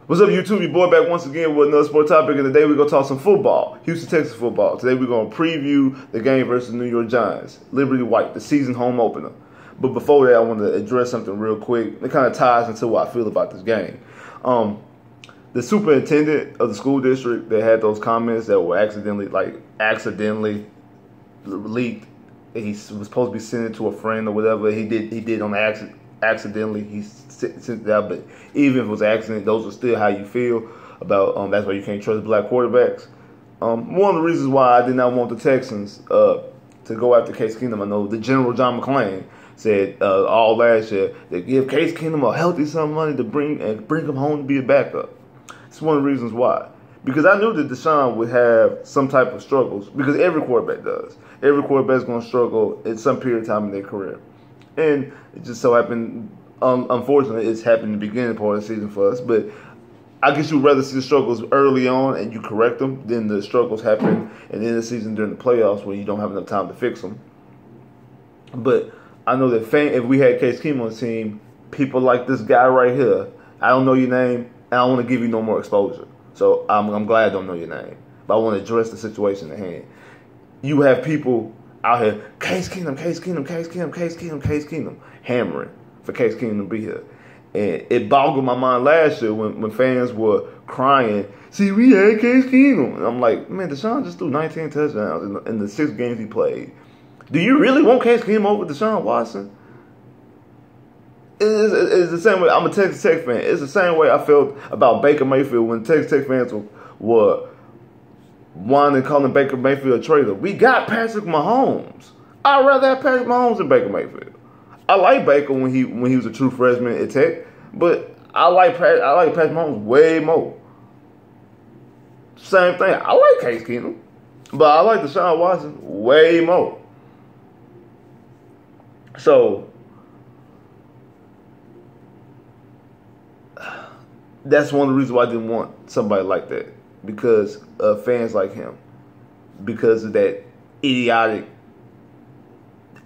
What's up, YouTube? Your boy back once again with another sport topic, and today we're going to talk some football. Houston, Texas football. Today we're going to preview the game versus the New York Giants. Liberty White, the season home opener. But before that, I want to address something real quick. It kind of ties into what I feel about this game. The superintendent of the school district that had those comments that were accidentally leaked. He was supposed to be sending it to a friend or whatever. He did on accidentally. He sent it out, but even if it was an accident, those are still how you feel about. That's why you can't trust black quarterbacks. One of the reasons why I did not want the Texans to go after Case Keenum. I know the General John McClain said all last year that give Case Keenum a healthy sum of money to bring him home to be a backup. It's one of the reasons why. Because I knew that DeShaun would have some type of struggles, because every quarterback does. Every quarterback's going to struggle at some period of time in their career. And it just so happened, unfortunately, it's happened in the beginning part of the season for us. But I guess you'd rather see the struggles early on and you correct them than the struggles happen at the end of the season during the playoffs when you don't have enough time to fix them. But I know that if we had Case Keenum on the team, people like this guy right here, I don't know your name, and I don't want to give you no more exposure. So I'm glad I don't know your name. But I want to address the situation at hand. You have people out here, Case Keenum, Case Keenum, Case Keenum, Case Keenum, Case Keenum, hammering for Case Keenum to be here. And it boggled my mind last year when fans were crying, see, we had Case Keenum. And I'm like, man, DeShaun just threw 19 touchdowns in the 6 games he played. Do you really want Case Keenum over DeShaun Watson? It's the same way. I'm a Texas Tech fan. It's the same way I felt about Baker Mayfield when Texas Tech fans were wanting to call Baker Mayfield a traitor. We got Patrick Mahomes. I'd rather have Patrick Mahomes than Baker Mayfield. I like Baker when he was a true freshman at Tech, but I like Patrick Mahomes way more. Same thing. I like Case Keenum, but I like DeShaun Watson way more. So that's one of the reasons why I didn't want somebody like that, because of fans like him, because of that idiotic,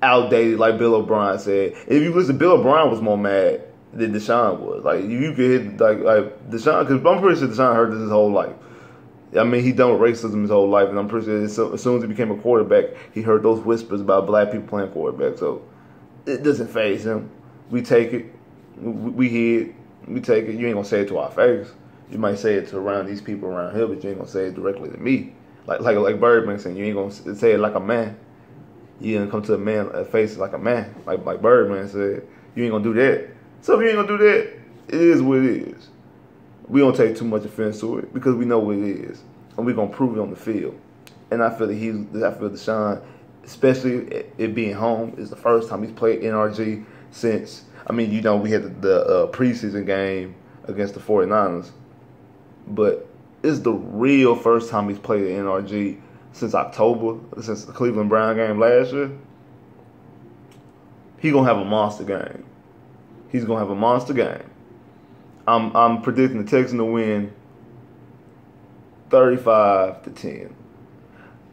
outdated, like Bill O'Brien said. If you listen, Bill O'Brien was more mad than DeShaun was. Like, you could hit like DeShaun, because I'm pretty sure DeShaun heard this his whole life. I mean, he done with racism his whole life, and I'm pretty sure as soon as he became a quarterback, he heard those whispers about black people playing quarterback. So it doesn't faze him. We take it. We hear it. We take it. You ain't gonna say it to our face. You might say it to around these people around here, but you ain't gonna say it directly to me. Like Birdman saying, you ain't gonna say it like a man. You ain't gonna come to a man face like a man, like Birdman said. You ain't gonna do that. So if you ain't gonna do that, it is what it is. We don't take too much offense to it because we know what it is, and we gonna prove it on the field. And I feel that DeShaun, especially it being home, is the first time he's played NRG since. I mean, you know, we had the preseason game against the 49ers, but it's the real first time he's played at NRG since October, since the Cleveland Brown game last year. He's going to have a monster game. He's going to have a monster game. I'm predicting the Texans to win 35-10.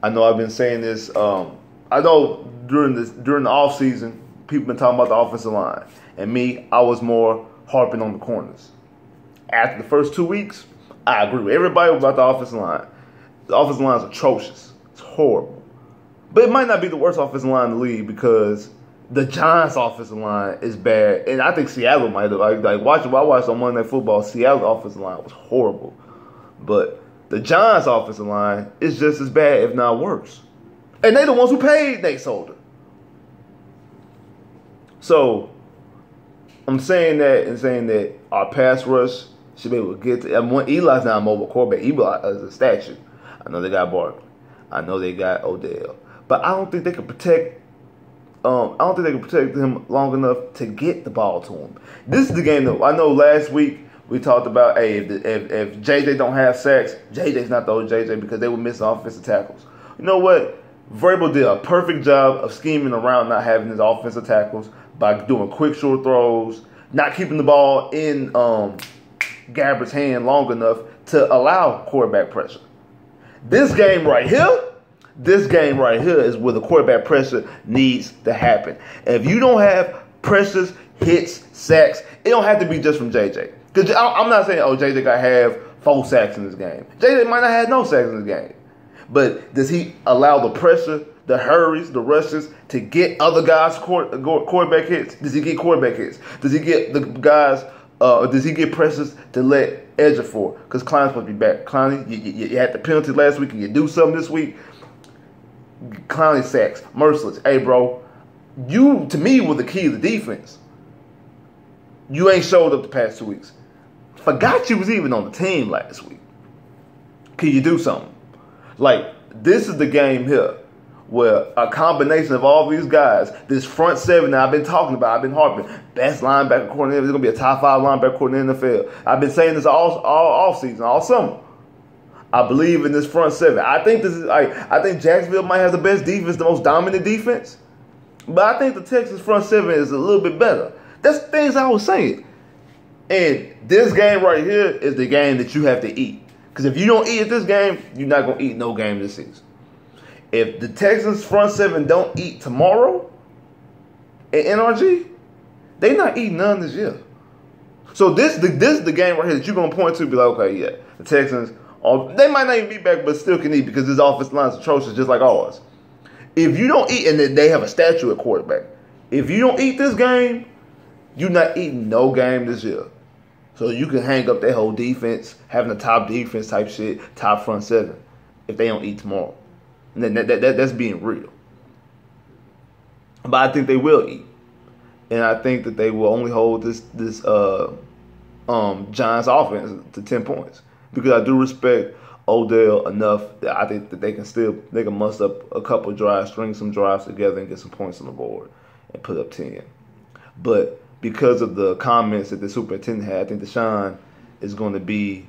I know I've been saying this. I know during the offseason, people been talking about the offensive line. And me, I was more harping on the corners. After the first 2 weeks, I agree with everybody about the offensive line. The offensive line is atrocious. It's horrible. But it might not be the worst offensive line in the league, because the Giants' offensive line is bad. And I think Seattle might have. I watched on Monday Night Football, Seattle's offensive line was horrible. But the Giants' offensive line is just as bad, if not worse. And they're the ones who paid Nate Solder. So I'm saying that our pass rush should be able to get to. Eli's not a mobile quarterback. Eli is a statue. I know they got Barkley. I know they got Odell. But I don't think they can protect. Him long enough to get the ball to him. This is the game that I know. Last week we talked about. Hey, if JJ don't have sacks, JJ's not the old JJ, because they were missing offensive tackles. You know what? Vrabel did a perfect job of scheming around not having his offensive tackles by doing quick, short throws, not keeping the ball in Gabbard's hand long enough to allow quarterback pressure. This game right here is where the quarterback pressure needs to happen. And if you don't have pressures, hits, sacks, it don't have to be just from JJ. Because I'm not saying, JJ got to have 4 sacks in this game. JJ might not have no sacks in this game. But does he allow the pressure, the hurries, the rushes to get other guys quarterback hits? Does he get quarterback hits? Does he get the guys, does he get pressures to let Ejiofor? Because Klein's supposed to be back. Klein, you had the penalty last week and you do something this week. Clowney sacks, merciless. Hey, bro, you, to me, were the key to the defense. You ain't showed up the past 2 weeks. Forgot you was even on the team last week. Can you do something? Like, this is the game here where a combination of all these guys, this front 7 that I've been talking about, I've been harping, best linebacker coordinator, is going to be a top 5 linebacker coordinator in the NFL. I've been saying this all offseason, all summer. I believe in this front 7. I think I think Jacksonville might have the best defense, the most dominant defense. But I think the Texans front 7 is a little bit better. That's things I was saying. And this game right here is the game that you have to eat. Because if you don't eat this game, you're not going to eat no game this season. If the Texans front 7 don't eat tomorrow at NRG, they not eating none this year. So this is the game right here that you're going to point to and be like, okay, yeah, the Texans, they might not even be back, but still can eat because this offensive line is atrocious just like ours. If you don't eat, and they have a statue at quarterback, if you don't eat this game, you're not eating no game this year. So you can hang up that whole defense, having a top defense type shit, top front 7, if they don't eat tomorrow. And that's being real. But I think they will eat. And I think that they will only hold this Giants offense to 10 points. Because I do respect Odell enough that I think that they can muster up a couple of drives, string some drives together and get some points on the board and put up 10. But because of the comments that the superintendent had, I think DeShaun is going to be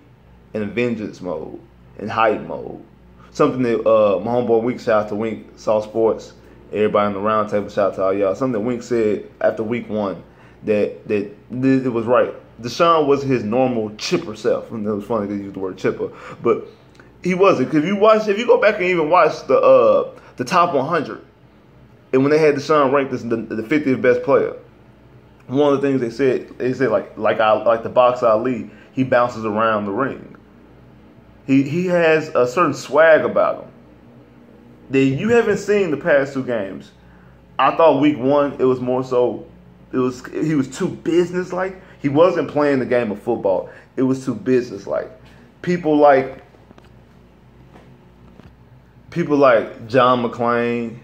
in vengeance mode, in hype mode. Something that my homeboy Wink, shout out to Wink, Saw Sports, everybody on the round table, shout out to all y'all. Something that Wink said after week 1 that it was right. DeShaun wasn't his normal chipper self. And it was funny to use the word chipper, but he wasn't. Because if you go back and even watch the top 100, and when they had DeShaun ranked as the 50th best player, one of the things they said like the box Ali, he bounces around the ring. He has a certain swag about him that you haven't seen the past 2 games. I thought week 1 it was more so he was too businesslike. He wasn't playing the game of football. It was too businesslike. People like John McClain,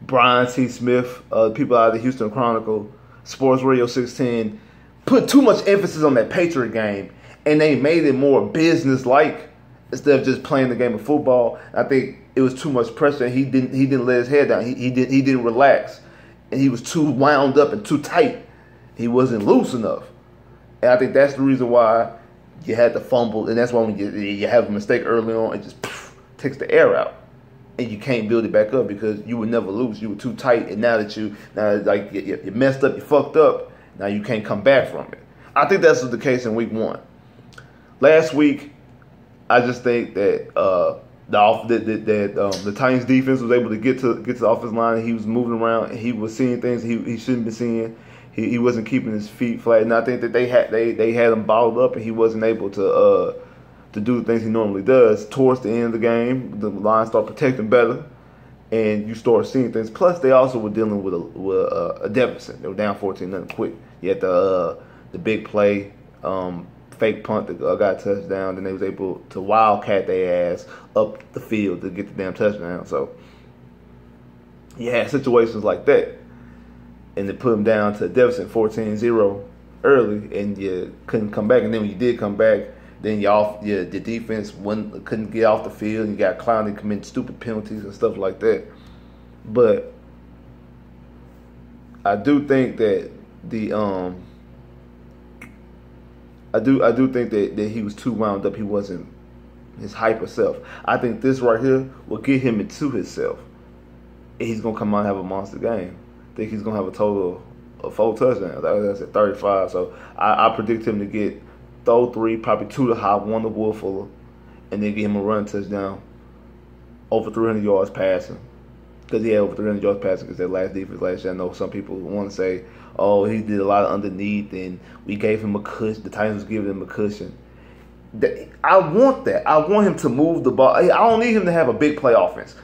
Brian T. Smith, people out of the Houston Chronicle, Sports Radio 610, put too much emphasis on that Patriot game, and they made it more business-like instead of just playing the game of football. I think it was too much pressure. He didn't let his head down. He didn't relax, and he was too wound up and too tight. He wasn't loose enough, and I think that's the reason why you had to fumble, and that's why when you have a mistake early on, it just takes the air out. And you can't build it back up because you were never loose. You were too tight, and now you messed up, you fucked up. Now you can't come back from it. I think that's the case in week 1. Last week, I just think that the Titans defense was able to get to the offensive line. He was moving around, and he was seeing things he shouldn't be seeing. He wasn't keeping his feet flat, and I think that they had him bottled up, and he wasn't able to do the things he normally does. Towards the end of the game, the line started protecting better, and you start seeing things. Plus, they also were dealing with a deficit. They were down 14-0 quick. You had the big play, fake punt that got a touchdown, then they was able to wildcat their ass up the field to get the damn touchdown. So you had situations like that, and they put them down to a deficit 14-0 early, and you couldn't come back. And then when you did come back, then the defense couldn't get off the field, and you got Clowney committing stupid penalties and stuff like that. But I do think that I do think that he was too wound up. He wasn't his hyper self. I think this right here will get him into himself, and he's gonna come out and have a monster game. I think he's gonna have a total of 4 touchdowns. That's at 35. So I predict him to throw 3, probably 2 to Hop, 1 to Will Fuller, and then get him a run touchdown, over 300 yards passing. because he had over 300 yards passing against that last defense last year. I know some people want to say, oh, he did a lot of underneath and we gave him a cushion. The Titans was giving him a cushion. I want that. I want him to move the ball. I don't need him to have a big play offense.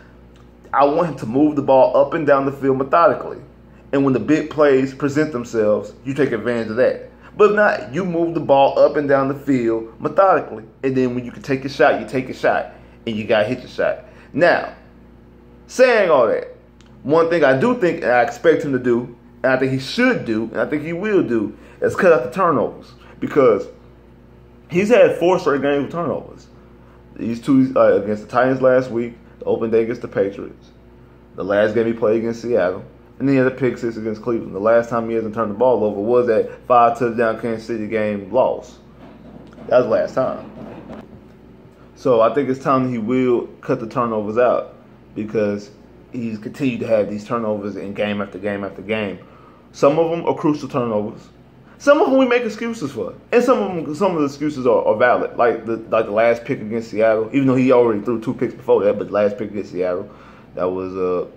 I want him to move the ball up and down the field methodically. And when the big plays present themselves, you take advantage of that. But if not, you move the ball up and down the field methodically. And then when you can take a shot, you take a shot. And you got to hit your shot. Now, saying all that, one thing I do think and I expect him to do, and I think he should do, and I think he will do, is cut out the turnovers. Because he's had 4 straight games with turnovers. These 2 against the Titans last week, the open day against the Patriots, the last game he played against Seattle, and then he had a pick 6 against Cleveland. The last time he hasn't turned the ball over was that 5-touchdown Kansas City game loss. That was the last time. So I think it's time that he will cut the turnovers out because he's continued to have these turnovers in game after game after game. Some of them are crucial turnovers. Some of them we make excuses for, and some of the excuses are valid. Like the last pick against Seattle, even though he already threw 2 picks before that, but the last pick against Seattle, that was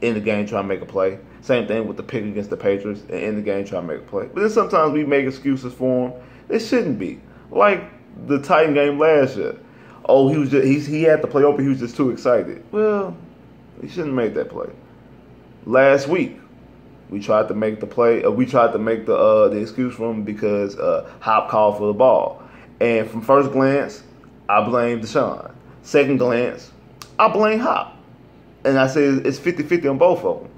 in the game trying to make a play. Same thing with the pick against the Patriots, and in the game trying to make a play. But then sometimes we make excuses for him. It shouldn't be. Like the Titan game last year. Oh, he had to play open. He was just too excited. Well, he shouldn't have made that play. Last week, we tried to make the play. We tried to make the excuse for him because Hop called for the ball. And from first glance, I blame DeShaun. Second glance, I blame Hop. And I say it's 50-50 on both of them.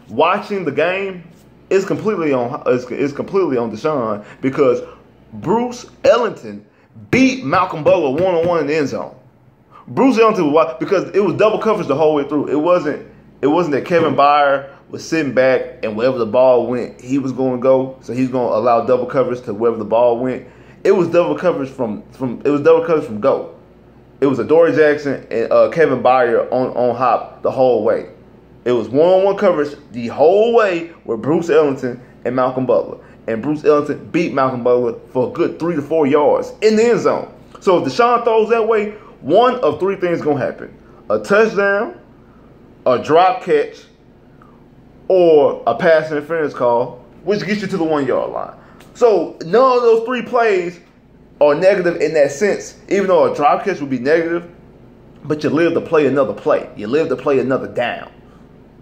Watching the game is completely on DeShaun because Bruce Ellington beat Malcolm Butler one-on-one in the end zone. Bruce Ellington was because it was double coverage the whole way through. It wasn't that Kevin Byard was sitting back and wherever the ball went, he was going to go. So he's going to allow double coverage to wherever the ball went. It was double coverage from go. It was Adoree Jackson and Kevin Byard on Hop the whole way. It was one-on-one coverage the whole way with Bruce Ellington and Malcolm Butler. And Bruce Ellington beat Malcolm Butler for a good 3 to 4 yards in the end zone. So if DeShaun throws that way, one of 3 things is going to happen. A touchdown, a drop catch, or a pass interference call, which gets you to the 1-yard line. So none of those 3 plays are negative in that sense, even though a drop catch would be negative, but you live to play another play. You live to play another down.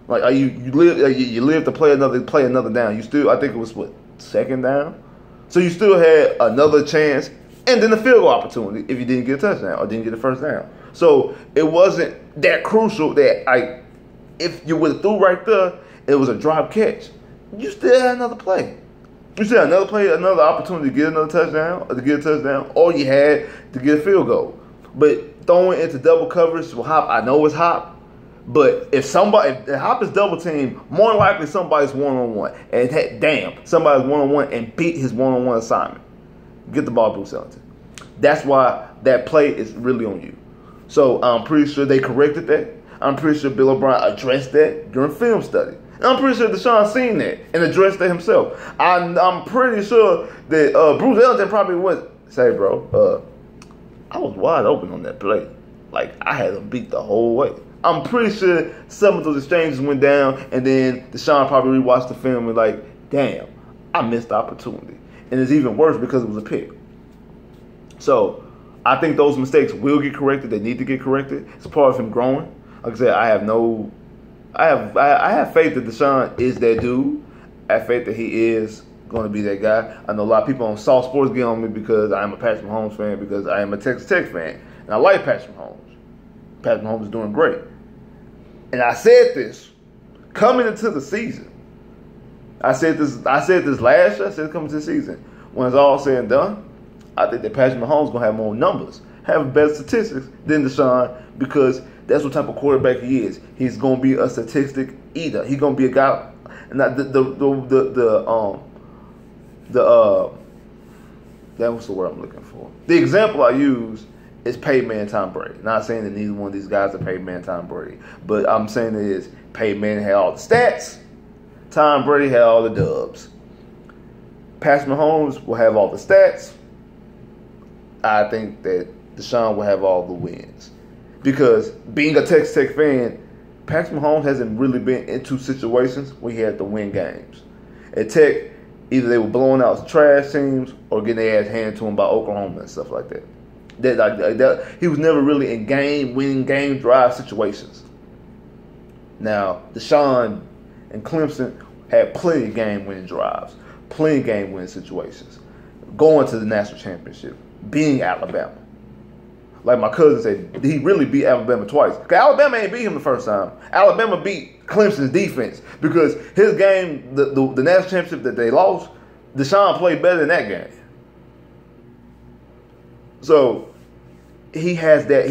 Like you live to play another down. You still, I think it was second down? So you still had another chance and then a field goal opportunity if you didn't get a touchdown or didn't get a first down. So it wasn't that crucial that if you would have threw right there, it was a drop catch. You still had another play. You still had another opportunity to get another touchdown, or you had to get a field goal. But throwing into double coverage with Hop, I know it's Hop. But if Hop is double teamed, more than likely somebody's one-on-one. And somebody's one-on-one and beat his one-on-one assignment. Get the ball, Bruce Ellington. That's why that play is really on you. So I'm pretty sure they corrected that. I'm pretty sure Bill O'Brien addressed that during film study. And I'm pretty sure DeShaun seen that and addressed that himself. I'm pretty sure that Bruce Ellington probably went, say, bro, I was wide open on that play. Like, I had him beat the whole way. I'm pretty sure some of those exchanges went down, and then DeShaun probably rewatched the film and like, damn, I missed the opportunity. And it's even worse because it was a pick. So I think those mistakes will get corrected. They need to get corrected. It's part of him growing. Like I said, I have faith that DeShaun is that dude. I have faith that he is going to be that guy. I know a lot of people on Soft Sports get on me because I am a Patrick Mahomes fan, because I am a Texas Tech fan, and I like Patrick Mahomes. Patrick Mahomes is doing great. And I said this coming into the season. I said this last year. I said it coming to the season. When it's all said and done, I think that Patrick Mahomes is going to have more numbers, have better statistics than DeShaun, because that's what type of quarterback he is. He's going to be a statistic eater. He's going to be a guy. And that was the word I'm looking for. The example I use is paid man Tom Brady. Not saying that neither one of these guys are paid man Tom Brady, but I'm saying it is paid man had all the stats. Tom Brady had all the dubs. Patrick Mahomes will have all the stats. I think that DeShaun will have all the wins. Because being a Texas Tech fan, Patrick Mahomes hasn't really been into situations where he had to win games. At Tech, either they were blowing out trash teams or getting their ass handed to him by Oklahoma and stuff like that. He was never really in winning game drive situations. Now, DeShaun and Clemson had plenty of game-winning drives, plenty of game-winning situations, going to the national championship, beating Alabama. Like my cousin said, he really beat Alabama twice. Because Alabama ain't beat him the first time. Alabama beat Clemson's defense because his game, the national championship that they lost, DeShaun played better than that game. So he has that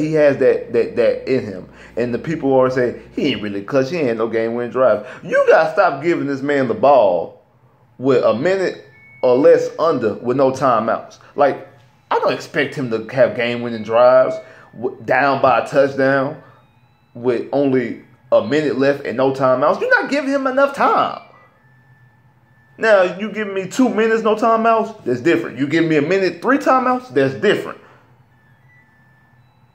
in him. And the people always say, he ain't really clutch, he ain't no game-winning drive. You got to stop giving this man the ball with a minute or less under with no timeouts. Like, I don't expect him to have game-winning drives down by a touchdown with only a minute left and no timeouts. You're not giving him enough time. Now, you give me 2 minutes, no timeouts, that's different. You give me a minute, 3 timeouts, that's different.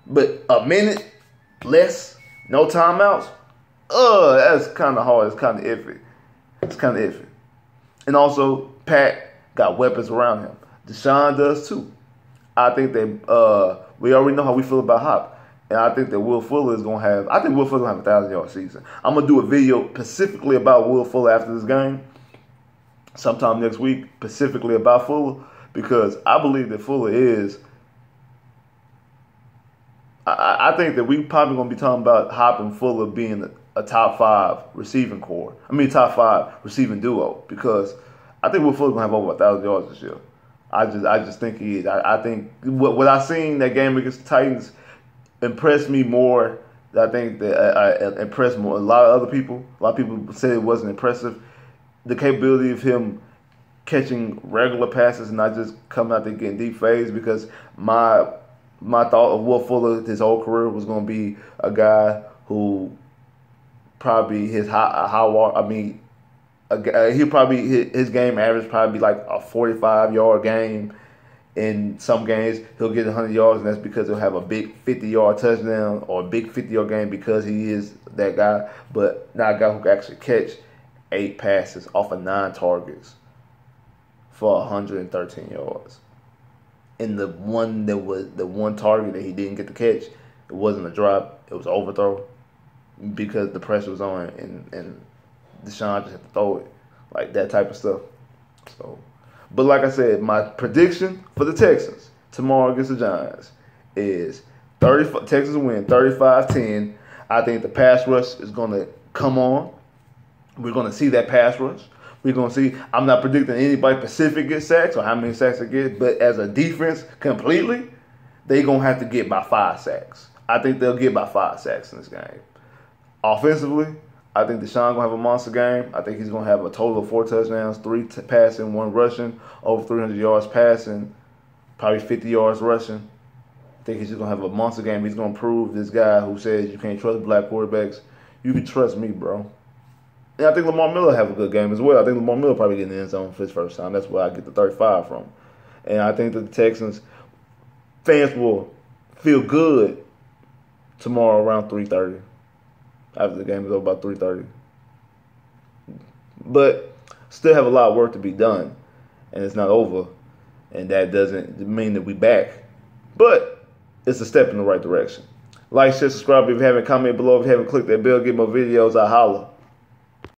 But a minute less, no timeouts, that's kind of hard. It's kind of iffy. And also, Pat got weapons around him. DeShaun does too. I think that we already know how we feel about Hop. And I think that Will Fuller is going to have, 1,000-yard season. I'm going to do a video specifically about Will Fuller after this game, sometime next week, specifically about Fuller, because I believe that Fuller is, I think that we probably going to be talking about Hop and Fuller being a top 5 receiving core. Top 5 receiving duo, because I think Will Fuller's going to have over 1,000 yards this year. I just think he is. I think what I seen that game against the Titans impressed me more. I think that impressed more a lot of other people. A lot of people said it wasn't impressive. The capability of him catching regular passes and not just coming out there getting deep fades, because my thought of Will Fuller his whole career was going to be a guy who probably his his game average probably be like a 45-yard game. In some games, he'll get 100 yards, and that's because he'll have a big 50-yard touchdown or a big 50-yard game because he is that guy. But not a guy who can actually catch 8 passes off of 9 targets for 113 yards. And the one target that he didn't get to catch, it wasn't a drop, it was an overthrow because the pressure was on, and DeShaun just had to throw it, like that type of stuff. So, but like I said, my prediction for the Texans tomorrow against the Giants is Texans win 35-10. I think the pass rush is going to come on. We're going to see that pass rush. We're going to see, I'm not predicting anybody Pacific gets sacks or how many sacks they get, but as a defense completely, they're going to have to get by 5 sacks. I think they'll get by 5 sacks in this game. Offensively, I think DeShaun going to have a monster game. I think he's going to have a total of 4 touchdowns, 3 passing, 1 rushing, over 300 yards passing, probably 50 yards rushing. I think he's just going to have a monster game. He's going to prove this guy who says you can't trust black quarterbacks. You can trust me, bro. And I think Lamar Miller have a good game as well. I think Lamar Miller probably get in the end zone for his first time. That's where I get the 35 from. And I think that the Texans fans will feel good tomorrow around 3:30. After the game is over, about 3:30. But still have a lot of work to be done. And it's not over. And that doesn't mean that we back. But it's a step in the right direction. Like, share, subscribe if you haven't. Comment below if you haven't. Click that bell. Get more videos. I holla.